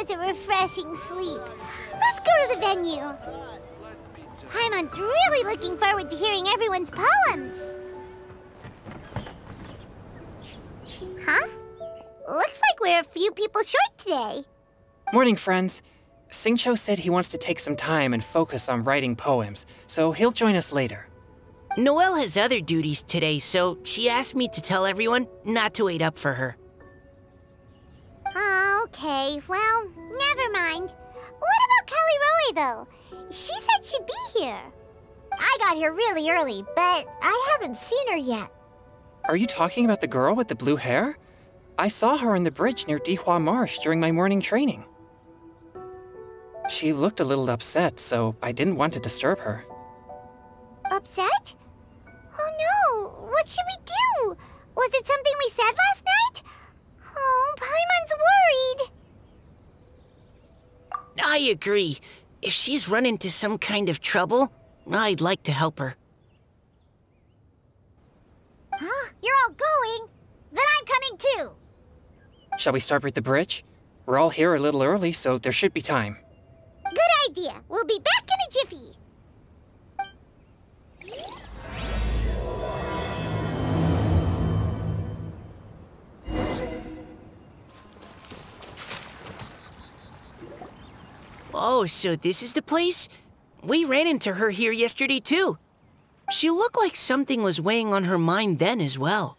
needs a refreshing sleep. Let's go to the venue. Paimon's really looking forward to hearing everyone's poems. Huh? Looks like we're a few people short today. Morning, friends. Xingqiu said he wants to take some time and focus on writing poems, so he'll join us later. Noelle has other duties today, so she asked me to tell everyone not to wait up for her. Oh, okay. Well, never mind. What about Kelly Roy, though? She said she'd be here. I got here really early, but I haven't seen her yet. Are you talking about the girl with the blue hair? I saw her on the bridge near Dihua Marsh during my morning training. She looked a little upset, so I didn't want to disturb her. Upset? Oh no! What should we do? Was it something we said last night? Oh, Paimon's worried. I agree. If she's run into some kind of trouble, I'd like to help her. Huh? You're all going? Then I'm coming too. Shall we start with the bridge? We're all here a little early, so there should be time. Good idea. We'll be back in a jiffy. Oh, so this is the place? We ran into her here yesterday, too. She looked like something was weighing on her mind then as well.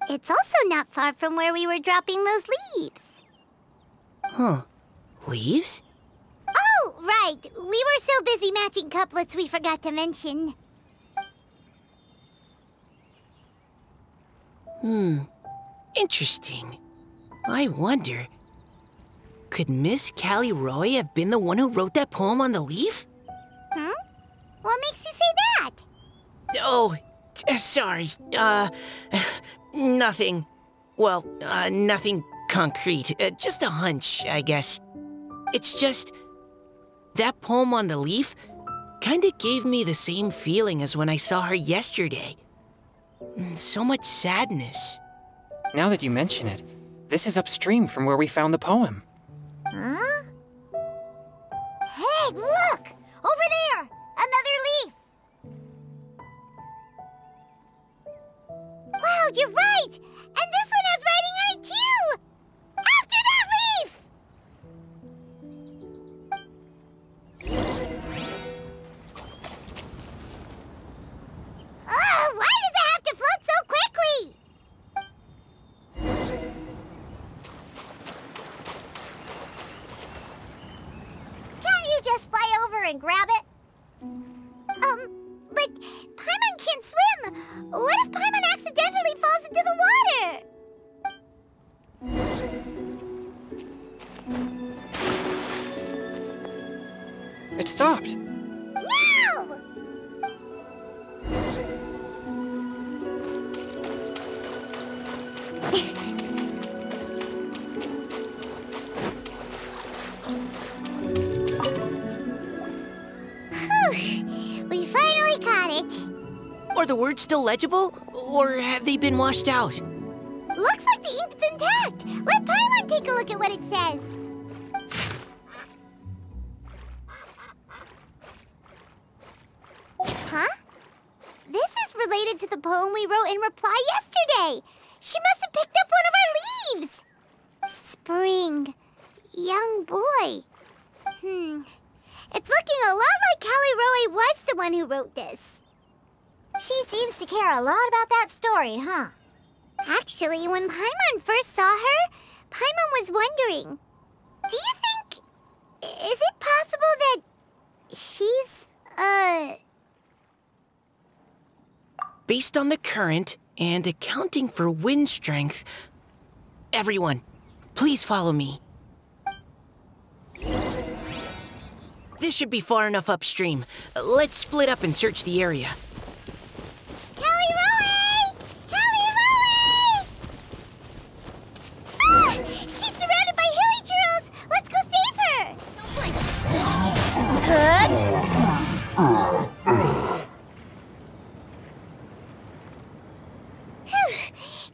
It's also not far from where we were dropping those leaves. Huh. Leaves? Oh, right. We were so busy matching couplets we forgot to mention. Interesting. I wonder, could Miss Callie Roy have been the one who wrote that poem on the leaf? Hmm? What makes you say that? Oh, sorry. Nothing. Well, nothing concrete. Just a hunch, I guess. It's just, that poem on the leaf kinda gave me the same feeling as when I saw her yesterday. So much sadness. Now that you mention it, this is upstream from where we found the poem. Huh? Hey, look! Over there! Another leaf! Wow, you're right! And this one has writing on it too! After that leaf! Oh, why does it have to float so quickly? Can't you just fly over and grab it? But Paimon can't swim. What if Paimon accidentally falls into the water? It stopped. No! We finally caught it. Are the words still legible, or have they been washed out? Looks like the ink's intact. Let Paimon take a look at what it says. Huh? This is related to the poem we wrote in reply yesterday. She must have picked up one of our leaves. Spring. Young boy. It's looking a lot like Callie Roy was the one who wrote this. She seems to care a lot about that story, huh? Actually, when Paimon first saw her, Paimon was wondering, do you think... is it possible that she's, Based on the current and accounting for wind strength, everyone, please follow me. This should be far enough upstream. Let's split up and search the area. Callie Roy! Callie Roy! Ah! She's surrounded by hilly churros! Let's go save her!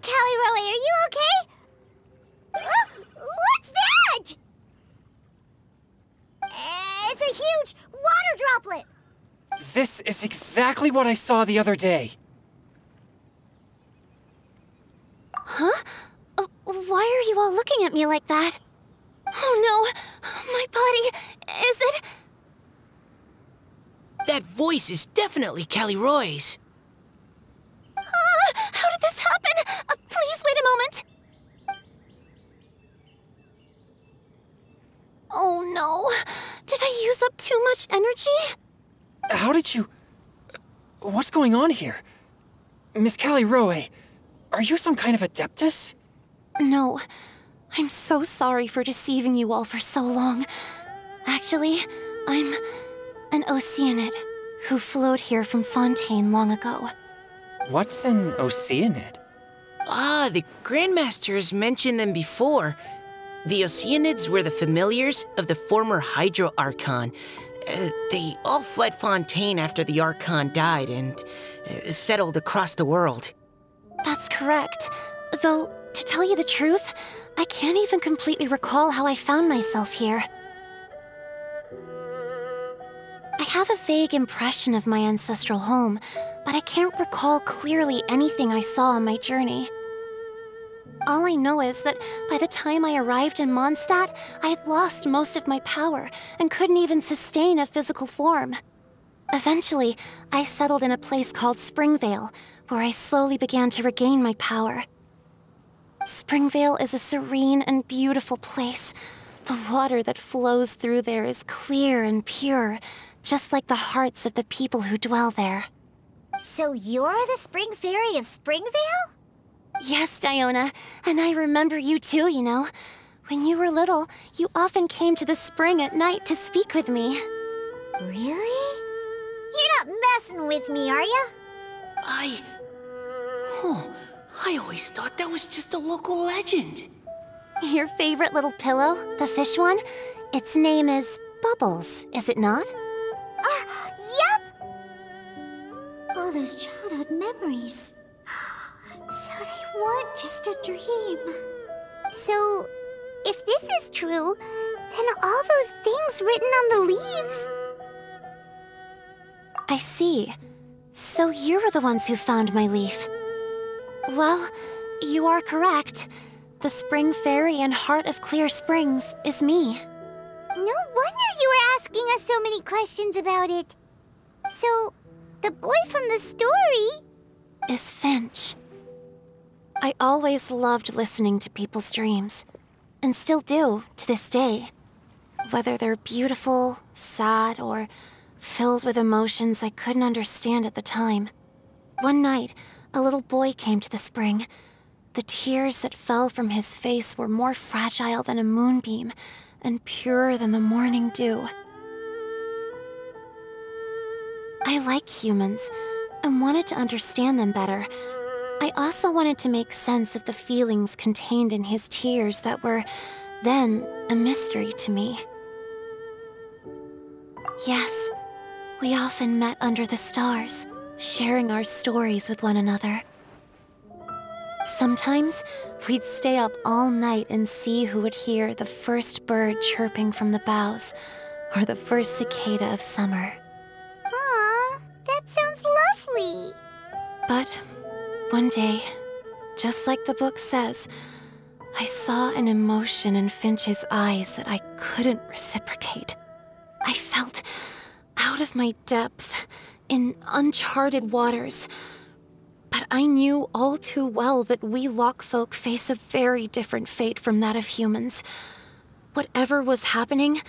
Callie Roy, are you okay? What's that? This is exactly what I saw the other day. Huh? Why are you all looking at me like that? Oh no, my body, is it? That voice is definitely Callie Roy's. How did this happen? Please wait a moment. Oh no, did I use up too much energy? How did you... What's going on here? Miss Callie Roy, are you some kind of adeptus? No, I'm so sorry for deceiving you all for so long. Actually, I'm an Oceanid who flowed here from Fontaine long ago. What's an Oceanid? Ah, the Grandmaster has mentioned them before. The Oceanids were the familiars of the former Hydro Archon. They all fled Fontaine after the Archon died and settled across the world. That's correct. Though, to tell you the truth, I can't even completely recall how I found myself here. I have a vague impression of my ancestral home, but I can't recall clearly anything I saw on my journey. All I know is that by the time I arrived in Mondstadt, I had lost most of my power and couldn't even sustain a physical form. Eventually, I settled in a place called Springvale, where I slowly began to regain my power. Springvale is a serene and beautiful place. The water that flows through there is clear and pure, just like the hearts of the people who dwell there. So you're the Spring Fairy of Springvale? Yes, Diona, and I remember you too, you know. When you were little, you often came to the spring at night to speak with me. Really? You're not messing with me, are you? I always thought that was just a local legend. Your favorite little pillow, the fish one? Its name is Bubbles, is it not? Yep! All those childhood memories. So they weren't just a dream. So, if this is true, then all those things written on the leaves... I see. So you were the ones who found my leaf. Well, you are correct. The Spring Fairy and Heart of Clear Springs is me. No wonder you were asking us so many questions about it. So, the boy from the story... is Finch. I always loved listening to people's dreams, and still do to this day. Whether they're beautiful, sad, or filled with emotions I couldn't understand at the time. One night, a little boy came to the spring. The tears that fell from his face were more fragile than a moonbeam, and purer than the morning dew. I like humans, and wanted to understand them better. I also wanted to make sense of the feelings contained in his tears that were, then, a mystery to me. Yes, we often met under the stars, sharing our stories with one another. Sometimes, we'd stay up all night and see who would hear the first bird chirping from the boughs, or the first cicada of summer. Aw, that sounds lovely. But one day, just like the book says, I saw an emotion in Finch's eyes that I couldn't reciprocate. I felt out of my depth, in uncharted waters. But I knew all too well that we Lockfolk face a very different fate from that of humans. Whatever was happening,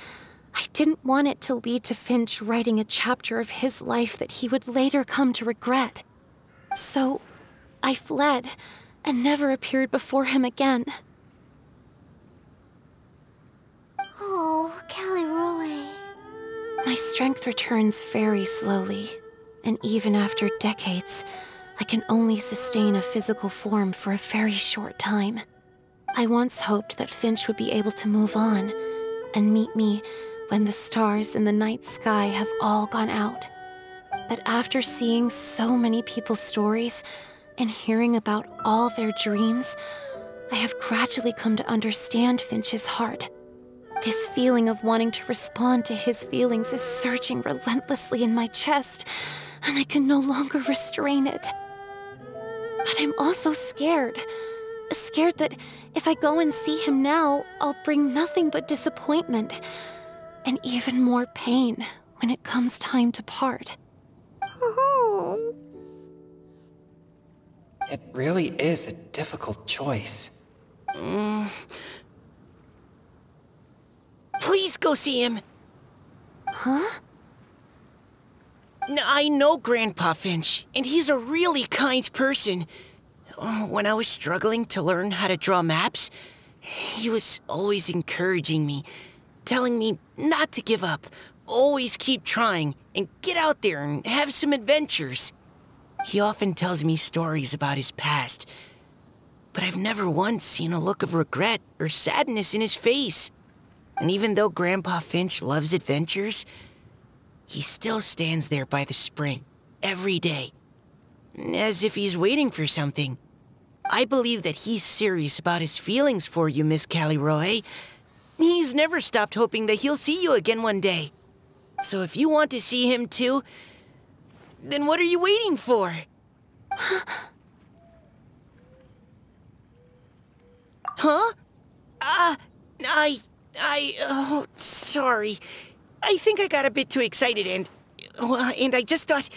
I didn't want it to lead to Finch writing a chapter of his life that he would later come to regret. So, I fled, and never appeared before him again. Oh, Callie Roy. My strength returns very slowly, and even after decades, I can only sustain a physical form for a very short time. I once hoped that Finch would be able to move on, and meet me when the stars in the night sky have all gone out. But after seeing so many people's stories, and hearing about all their dreams, I have gradually come to understand Finch's heart. This feeling of wanting to respond to his feelings is surging relentlessly in my chest, and I can no longer restrain it. But I'm also scared. Scared that if I go and see him now, I'll bring nothing but disappointment and even more pain when it comes time to part. Oh. It really is a difficult choice. Please go see him. Huh? I know Grandpa Finch, and he's a really kind person. When I was struggling to learn how to draw maps, he was always encouraging me, telling me not to give up, always keep trying, and get out there and have some adventures. He often tells me stories about his past, but I've never once seen a look of regret or sadness in his face. And even though Grandpa Finch loves adventures, he still stands there by the spring, every day, as if he's waiting for something. I believe that he's serious about his feelings for you, Miss Callie Roe. He's never stopped hoping that he'll see you again one day. So if you want to see him too, then what are you waiting for? Huh? Oh, sorry. I think I got a bit too excited and I just thought,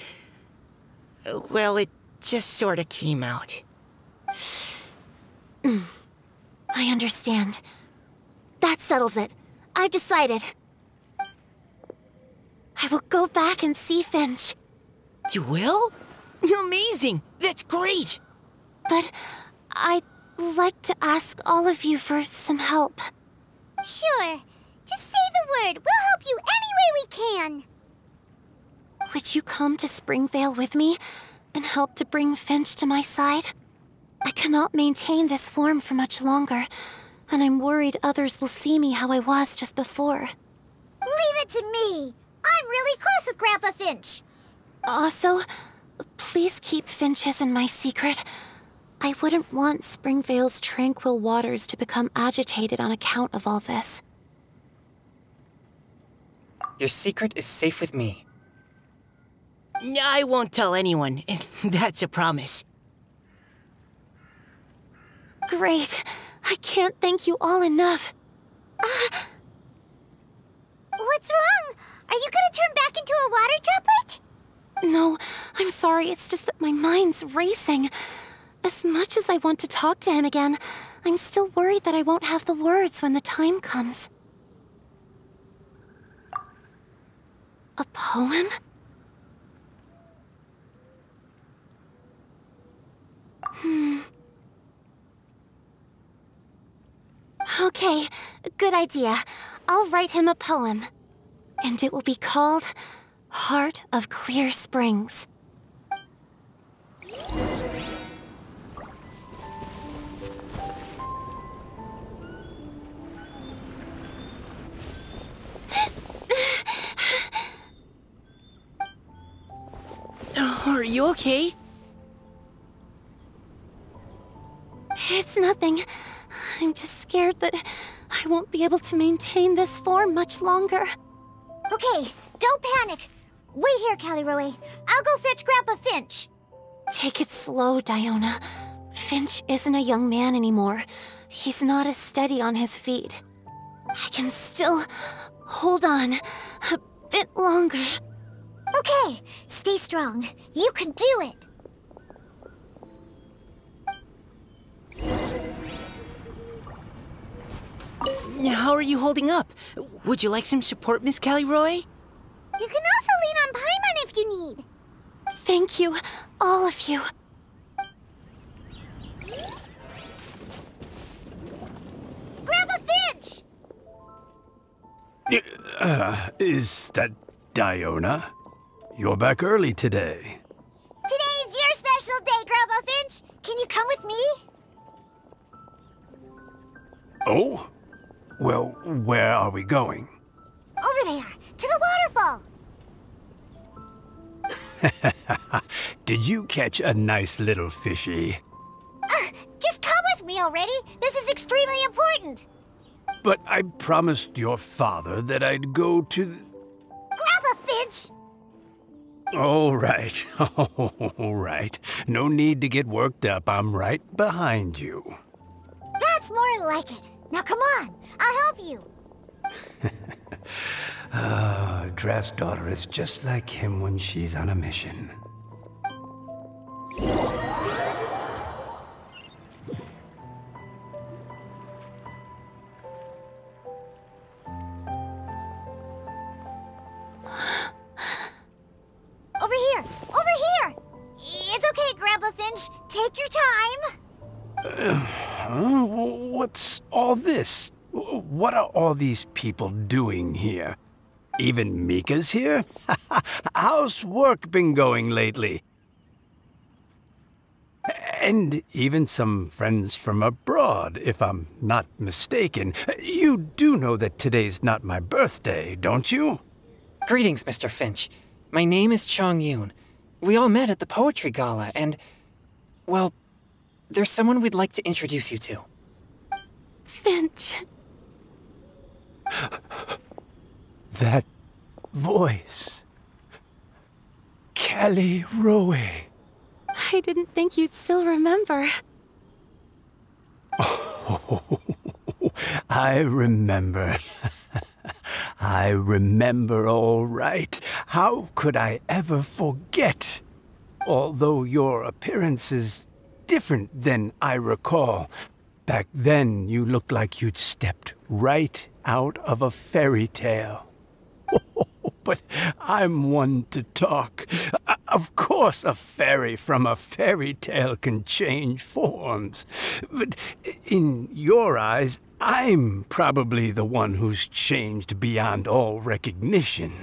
well, it just sort of came out. I understand. That settles it. I've decided. I will go back and see Finch. You will? Amazing! That's great! But I'd like to ask all of you for some help. Sure. Just say the word. We'll help you any way we can. Would you come to Springvale with me and help to bring Finch to my side? I cannot maintain this form for much longer, and I'm worried others will see me how I was just before. Leave it to me. I'm really close with Grandpa Finch. Also, please keep Finch's in my secret. I wouldn't want Springvale's tranquil waters to become agitated on account of all this. Your secret is safe with me. I won't tell anyone. That's a promise. Great. I can't thank you all enough. What's wrong? Are you gonna turn back into a water droplet? No, I'm sorry. It's just that my mind's racing. As much as I want to talk to him again, I'm still worried that I won't have the words when the time comes. A poem? Okay, good idea. I'll write him a poem. And it will be called Heart of Clear Springs. Are you okay? It's nothing. I'm just scared that I won't be able to maintain this form much longer. Okay, don't panic. Wait here, Callie Roe. I'll go fetch Grandpa Finch. Take it slow, Diona. Finch isn't a young man anymore. He's not as steady on his feet. I can still hold on a bit longer. Okay, stay strong. You can do it. How are you holding up? Would you like some support, Miss Callie Roe? You can also lean on Paimon if you need. Thank you, all of you. Grandpa Finch! Is that Diona? You're back early today. Today's your special day, Grandpa Finch. Can you come with me? Oh? Well, where are we going? Over there, to the waterfall. Did you catch a nice little fishy? Just come with me already. This is extremely important. but I promised your father that I'd go to the... Grandpa Finch! All right, all right. No need to get worked up. I'm right behind you. That's more like it. Now come on, I'll help you. Draft's daughter is just like him when she's on a mission. Over here! Over here! It's okay, Grandpa Finch. Take your time. What's all this? What are all these people doing here? Even Mika's here? How's work been going lately? And even some friends from abroad, if I'm not mistaken. You do know that today's not my birthday, don't you? Greetings, Mr. Finch. My name is Chong-Yoon. We all met at the poetry gala, and... well, there's someone we'd like to introduce you to. Finch. That voice. Callie Rowe. I didn't think you'd still remember. Oh, I remember. I remember all right. How could I ever forget? Although your appearance is different than I recall. Back then, you looked like you'd stepped right out of a fairy tale. But I'm one to talk. Of course a fairy from a fairy tale can change forms. But in your eyes, I'm probably the one who's changed beyond all recognition.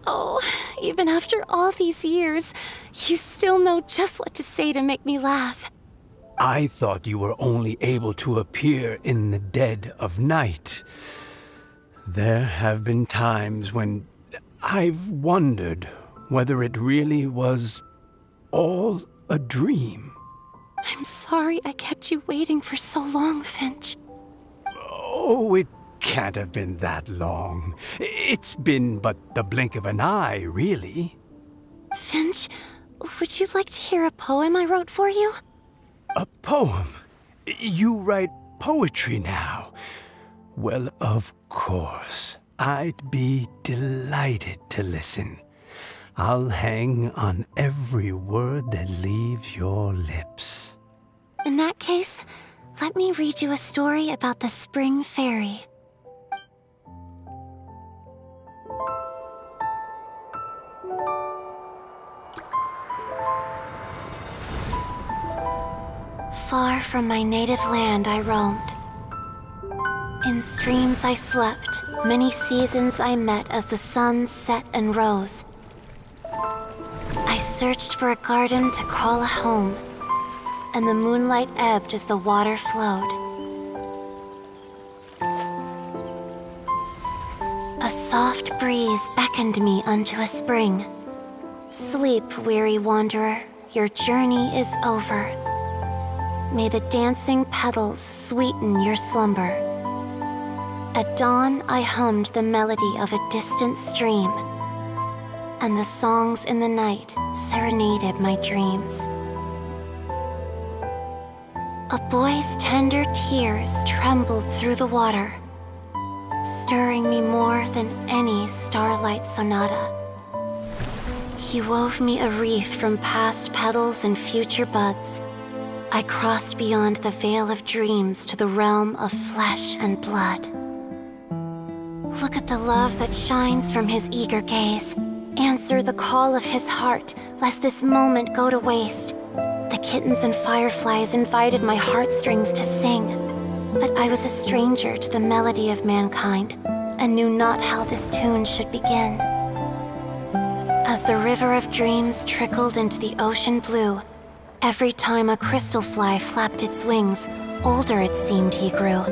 Oh, even after all these years, you still know just what to say to make me laugh. I thought you were only able to appear in the dead of night. There have been times when I've wondered whether it really was all a dream. I'm sorry I kept you waiting for so long, Finch. Oh, it can't have been that long. It's been but the blink of an eye, really. Finch, would you like to hear a poem I wrote for you? A poem? You write poetry now? Well, of course. I'd be delighted to listen. I'll hang on every word that leaves your lips. In that case, let me read you a story about the Spring Fairy. Far from my native land I roamed. In streams I slept, many seasons I met as the sun set and rose. I searched for a garden to call a home, and the moonlight ebbed as the water flowed. A soft breeze beckoned me unto a spring. Sleep, weary wanderer, your journey is over. May the dancing petals sweeten your slumber. At dawn, I hummed the melody of a distant stream, and the songs in the night serenaded my dreams. A boy's tender tears trembled through the water, stirring me more than any starlight sonata. He wove me a wreath from past petals and future buds. I crossed beyond the veil of dreams to the realm of flesh and blood. Look at the love that shines from his eager gaze. Answer the call of his heart, lest this moment go to waste. The kittens and fireflies invited my heartstrings to sing, but I was a stranger to the melody of mankind, and knew not how this tune should begin. As the river of dreams trickled into the ocean blue, every time a crystal fly flapped its wings, older it seemed he grew.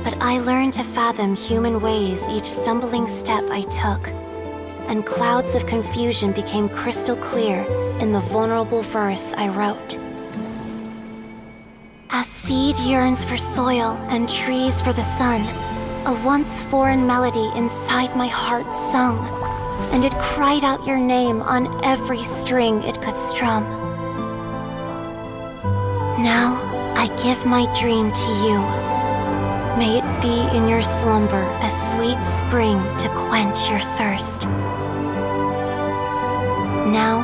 But I learned to fathom human ways each stumbling step I took, and clouds of confusion became crystal clear in the vulnerable verse I wrote. As seed yearns for soil and trees for the sun, a once foreign melody inside my heart sung, and it cried out your name on every string it could strum. Now I give my dream to you. May it be in your slumber a sweet spring to quench your thirst. Now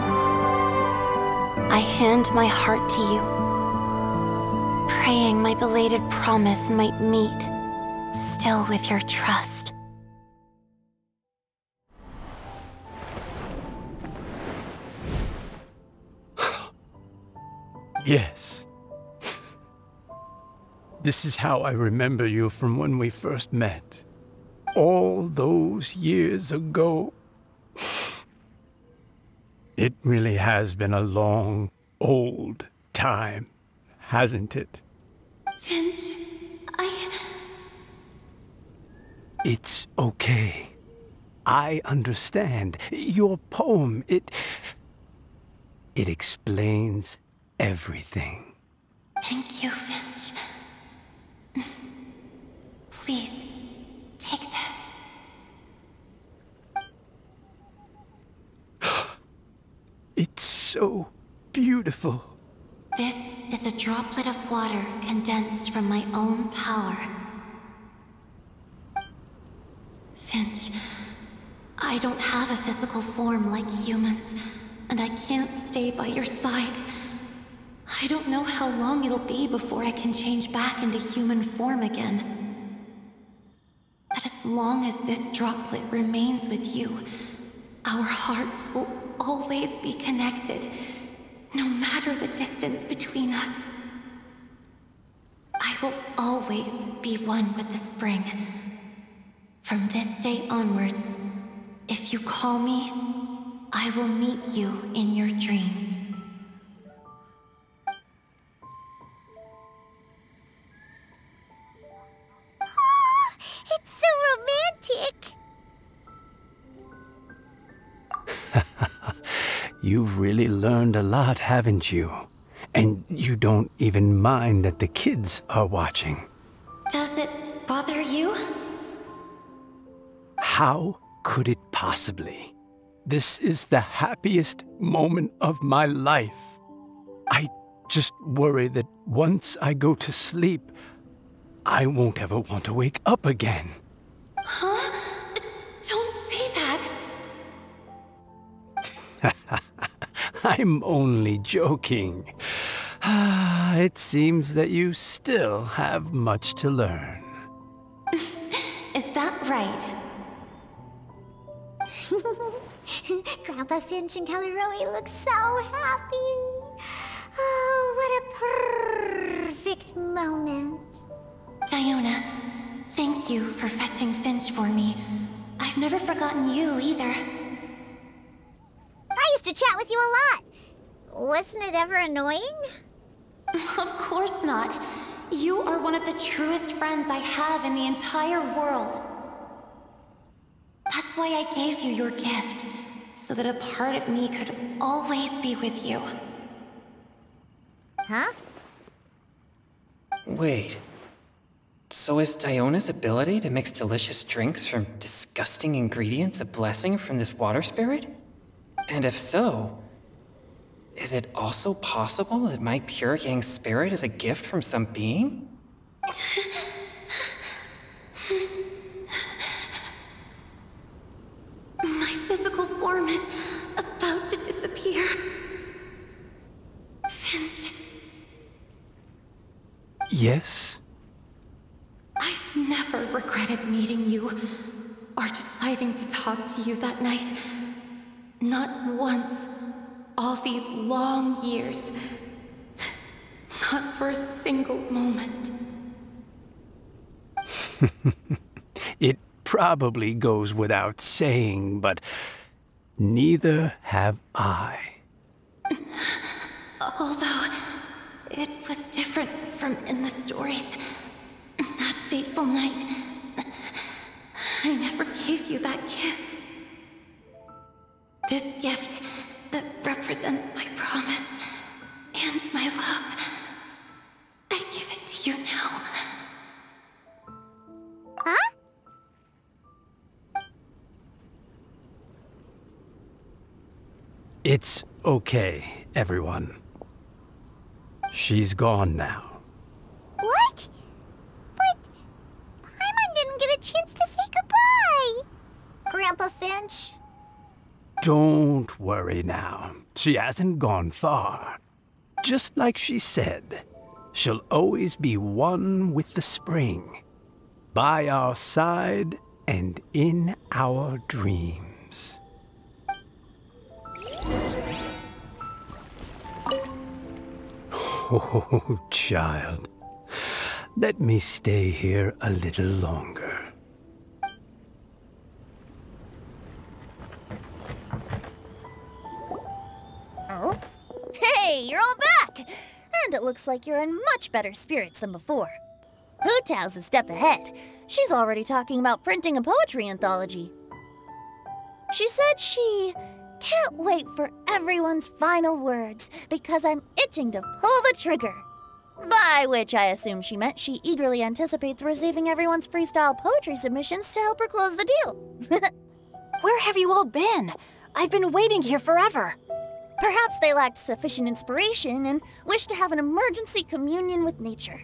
I hand my heart to you, praying my belated promise might meet, still with your trust. Yes. This is how I remember you from when we first met. All those years ago. It really has been a long, old time, hasn't it? Finch, It's okay. I understand. Your poem, it explains everything. Thank you, Finch. Please, take this. It's so beautiful. This is a droplet of water condensed from my own power. Finch, I don't have a physical form like humans, and I can't stay by your side. I don't know how long it'll be before I can change back into human form again. But as long as this droplet remains with you, our hearts will always be connected, no matter the distance between us. I will always be one with the spring. From this day onwards, if you call me, I will meet you in your dreams. Oh, it's so romantic! You've really learned a lot, haven't you? And you don't even mind that the kids are watching. Does it bother you? How could it possibly? This is the happiest moment of my life. I just worry that once I go to sleep, I won't ever want to wake up again. Huh? Don't say that. I'm only joking. It seems that you still have much to learn. Is that right? Grandpa Finch and Kelly look so happy. Oh, what a perfect moment. Diona, thank you for fetching Finch for me. I've never forgotten you either. I used to chat with you a lot. Wasn't it ever annoying? Of course not. You are one of the truest friends I have in the entire world. That's why I gave you your gift, so that a part of me could always be with you. Huh? Wait. So is Diona's ability to mix delicious drinks from disgusting ingredients a blessing from this water spirit? And if so, is it also possible that my pure yang spirit is a gift from some being? My physical form is about to disappear. Finch, Yes? I've never regretted meeting you or deciding to talk to you that night. Not once, all these long years. Not for a single moment. It probably goes without saying, but neither have I. Although, it was different from in the stories. That fateful night, I never gave you that kiss. This gift that represents my promise and my love, I give It's okay, everyone. She's gone now. What? But Paimon didn't get a chance to say goodbye. Grandpa Finch? Don't worry now. She hasn't gone far. Just like she said, she'll always be one with the spring. By our side and in our dreams. Oh, child. Let me stay here a little longer. Oh? Hey, you're all back! And it looks like you're in much better spirits than before. Hu-Tao's a step ahead. She's already talking about printing a poetry anthology. She said she can't wait for everyone's final words because I'm itching to pull the trigger. By which I assume she meant she eagerly anticipates receiving everyone's freestyle poetry submissions to help her close the deal. Where have you all been? I've been waiting here forever. Perhaps they lacked sufficient inspiration and wished to have an emergency communion with nature.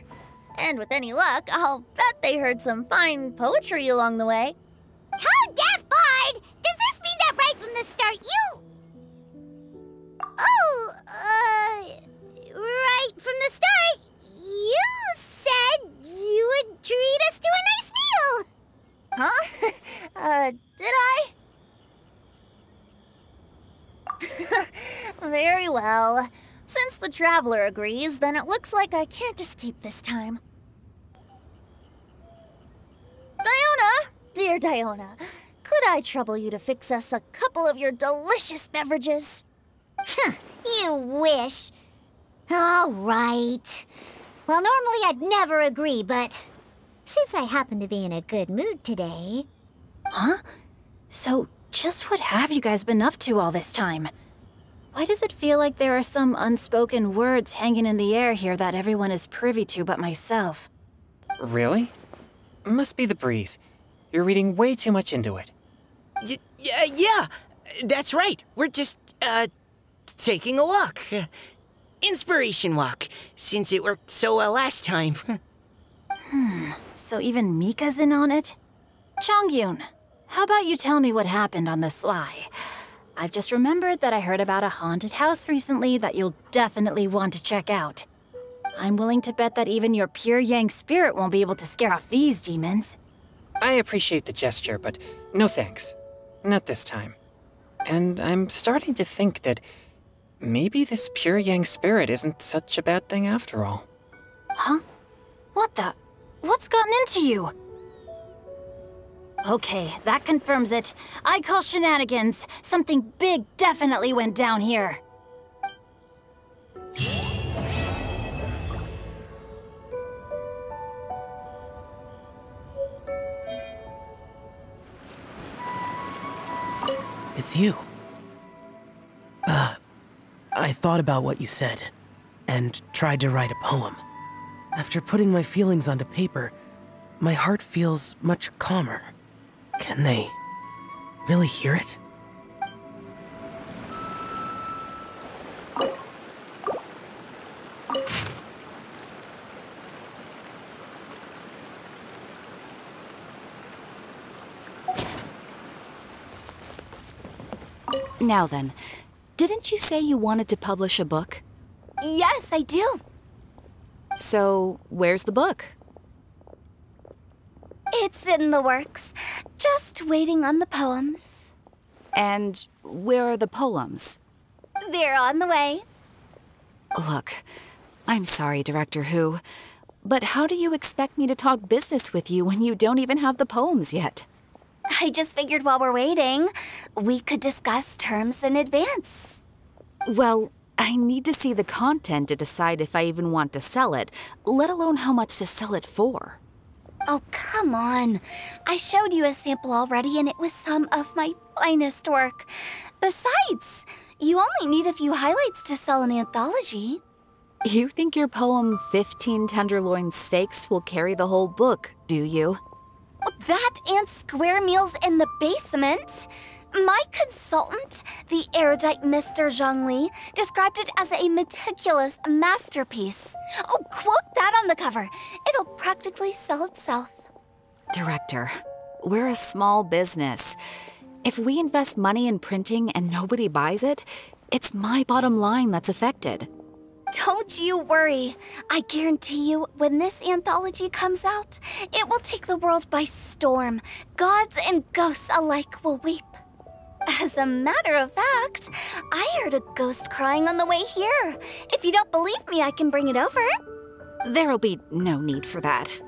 And with any luck, I'll bet they heard some fine poetry along the way. Code Death Bard! Does this mean that right from the start you... right from the start, you said you would treat us to a nice meal! Huh? Did I? Very well. Since the Traveler agrees, then it looks like I can't escape this time. Diona! Dear Diona, could I trouble you to fix us a couple of your delicious beverages? You wish. All right. Well, normally I'd never agree, but since I happen to be in a good mood today... Huh? So, just what have you guys been up to all this time? Why does it feel like there are some unspoken words hanging in the air here that everyone is privy to but myself? Really? Must be the breeze. You're reading way too much into it. Yeah, that's right. We're just, taking a walk. Inspiration walk, since it worked so well last time. So even Mika's in on it? Chongyun, how about you tell me what happened on the sly? I've just remembered that I heard about a haunted house recently that you'll definitely want to check out. I'm willing to bet that even your pure Yang spirit won't be able to scare off these demons. I appreciate the gesture, but no thanks. Not this time. And I'm starting to think that maybe this pure Yang spirit isn't such a bad thing after all. Huh? What the? What's gotten into you? Okay, that confirms it. I call shenanigans. Something big definitely went down here. It's you. I thought about what you said, and tried to write a poem. After putting my feelings onto paper, my heart feels much calmer. Can they really hear it? Now then, didn't you say you wanted to publish a book? Yes, I do. So, where's the book? It's in the works. Just waiting on the poems. And where are the poems? They're on the way. Look, I'm sorry, Director Hu, but how do you expect me to talk business with you when you don't even have the poems yet? I just figured while we're waiting, we could discuss terms in advance. Well, I need to see the content to decide if I even want to sell it, let alone how much to sell it for. Oh, come on. I showed you a sample already, and it was some of my finest work. Besides, you only need a few highlights to sell an anthology. You think your poem 15 Tenderloin Steaks will carry the whole book, do you? That and square meals in the basement. My consultant, the erudite Mr. Zhongli, described it as a meticulous masterpiece. Oh, quote that on the cover. It'll practically sell itself. Director, we're a small business. If we invest money in printing and nobody buys it, it's my bottom line that's affected. Don't you worry. I guarantee you, when this anthology comes out, it will take the world by storm. Gods and ghosts alike will weep. As a matter of fact, I heard a ghost crying on the way here. If you don't believe me, I can bring it over. There'll be no need for that.